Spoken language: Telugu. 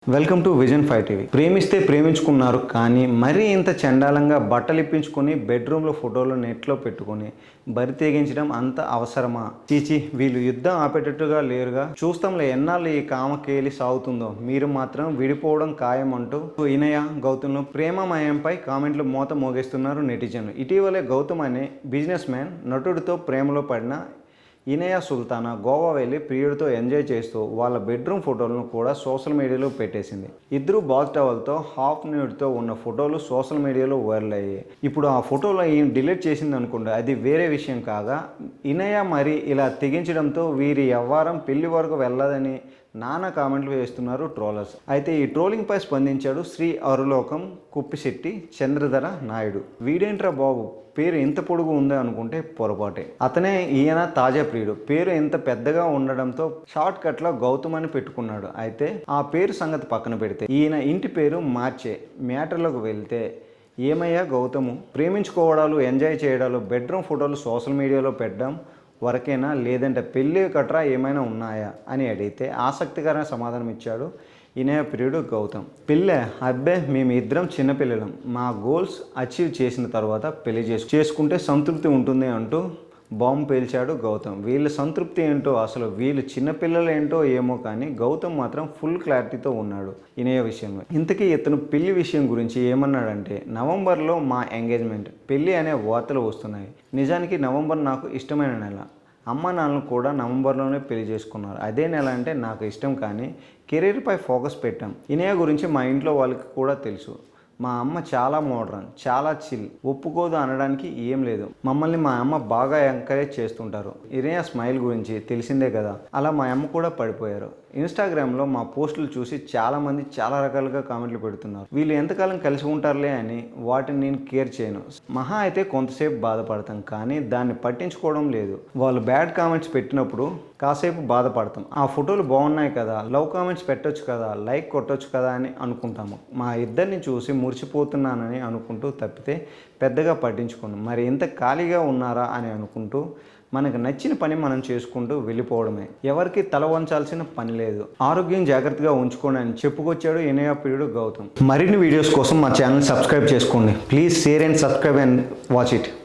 Welcome to vision 5 TV. ప్రేమిస్తే ప్రేమించుకున్నారు కానీ మరీ ఇంత చండాలంగా బట్టలు ఇప్పించుకొని బెడ్రూమ్లో ఫోటోలు నెట్లో పెట్టుకొని బరి తెగించడం అంత అవసరమా? చీచి, వీళ్ళు యుద్ధం ఆపేటట్టుగా లేరుగా. చూస్తాంలే ఎన్నాళ్ళు ఈ కామకేలి సాగుతుందో. మీరు మాత్రం విడిపోవడం ఖాయం అంటూ ఇనయ గౌతమ్లో ప్రేమమయంపై కామెంట్లు మోత మోగేస్తున్నారు నెటిజన్లు. ఇటీవలే గౌతమ్ అనే బిజినెస్ మ్యాన్ నటుడితో ప్రేమలో పడిన ఇనయ సుల్తానా గోవా వెళ్ళి ప్రియుడితో ఎంజాయ్ చేస్తూ వాళ్ళ బెడ్రూమ్ ఫోటోలను కూడా సోషల్ మీడియాలో పెట్టేసింది. ఇద్దరు బాత్ టవల్తో హాఫ్ న్యూడ్తో ఉన్న ఫోటోలు సోషల్ మీడియాలో వైరల్ అయ్యాయి. ఇప్పుడు ఆ ఫోటోలో ఈయన డిలీట్ చేసింది అనుకుంటే అది వేరే విషయం కాగా, ఇనయ మరి ఇలా తెగించడంతో వీరి వ్యవహారం పెళ్లి వరకు వెళ్ళదని నానా కామెంట్లు వేస్తున్నారు ట్రోలర్స్. అయితే ఈ ట్రోలింగ్ పై స్పందించాడు శ్రీ అరులోకం కుప్పిశెట్టి చంద్రధర నాయుడు. వీడేంట్రా బాబు, పేరు ఎంత పొడుగు ఉందో అనుకుంటే పొరపాటే. అతనే ఈయన తాజా ప్రియుడు. పేరు ఎంత పెద్దగా ఉండడంతో షార్ట్ కట్లో గౌతమ్ అని పెట్టుకున్నాడు. అయితే ఆ పేరు సంగతి పక్కన పెడితే ఈయన ఇంటి పేరు మార్చే మ్యాటర్లోకి వెళ్తే, ఏమయ్యా గౌతము, ప్రేమించుకోవడాలు, ఎంజాయ్ చేయడాలు, బెడ్రూమ్ ఫోటోలు సోషల్ మీడియాలో పెట్టడం వరకేనా, లేదంటే పెళ్ళి కట్రా ఏమైనా ఉన్నాయా అని అడిగితే ఆసక్తికరమైన సమాధానం ఇచ్చాడు ఇనయ ప్రియుడు గౌతమ్. పెళ్ళే, అబ్బే మేము ఇద్దరం చిన్నపిల్లలం, మా గోల్స్ అచీవ్ చేసిన తర్వాత పెళ్లి చేసుకుంటే సంతృప్తి ఉంటుంది అంటూ బాంబు పేల్చాడు గౌతమ్. వీళ్ళ సంతృప్తి ఏంటో, అసలు వీళ్ళు చిన్నపిల్లలు ఏంటో ఏమో కానీ గౌతమ్ మాత్రం ఫుల్ క్లారిటీతో ఉన్నాడు ఇనయ విషయంలో. ఇంతకీ ఇతను పెళ్లి విషయం గురించి ఏమన్నాడంటే, నవంబర్లో మా ఎంగేజ్మెంట్, పెళ్ళి అనే వార్తలు వస్తున్నాయి. నిజానికి నవంబర్ నాకు ఇష్టమైన నెల. అమ్మ నాన్నలు కూడా నవంబర్లోనే పెళ్లి చేసుకున్నారు. అదే నెల అంటే నాకు ఇష్టం, కానీ కెరీర్పై ఫోకస్ పెట్టాం. ఇనయ గురించి మా ఇంట్లో వాళ్ళకి కూడా తెలుసు. మా అమ్మ చాలా మోడ్రన్, చాలా చిల్, ఒప్పుకోదు అనడానికి ఏం లేదు. మమ్మల్ని మా అమ్మ బాగా ఎంకరేజ్ చేస్తుంటారు. ఇనయ స్మైల్ గురించి తెలిసిందే కదా, అలా మా అమ్మ కూడా పడిపోయారు. ఇన్స్టాగ్రామ్లో మా పోస్టులు చూసి చాలామంది చాలా రకాలుగా కామెంట్లు పెడుతున్నారు. వీళ్ళు ఎంతకాలం కలిసి ఉంటారులే అని వాటిని నేను కేర్ చేయను. మహా అయితే కొంతసేపు బాధపడతాం, కానీ దాన్ని పట్టించుకోవడం లేదు. వాళ్ళు బ్యాడ్ కామెంట్స్ పెట్టినప్పుడు కాసేపు బాధపడతాం. ఆ ఫోటోలు బాగున్నాయి కదా, లవ్ కామెంట్స్ పెట్టొచ్చు కదా, లైక్ కొట్టొచ్చు కదా అని అనుకుంటాము. మా ఇద్దరిని చూసి మురిసిపోతున్నానని అనుకుంటూ తప్పితే పెద్దగా పట్టించుకోను. మరి ఇంత ఖాళీగా ఉన్నారా అని అనుకుంటూ మనకు నచ్చిన పని మనం చేసుకుంటూ వెళ్ళిపోవడమే. ఎవరికి తల వంచాల్సిన పని లేదు. ఆరోగ్యం జాగ్రత్తగా ఉంచుకోండి అని చెప్పుకొచ్చాడు ఇనయ ప్రియుడు గౌతమ్. మరిన్ని వీడియోస్ కోసం మా ఛానల్ సబ్స్క్రైబ్ చేసుకోండి. Please share and subscribe and watch it.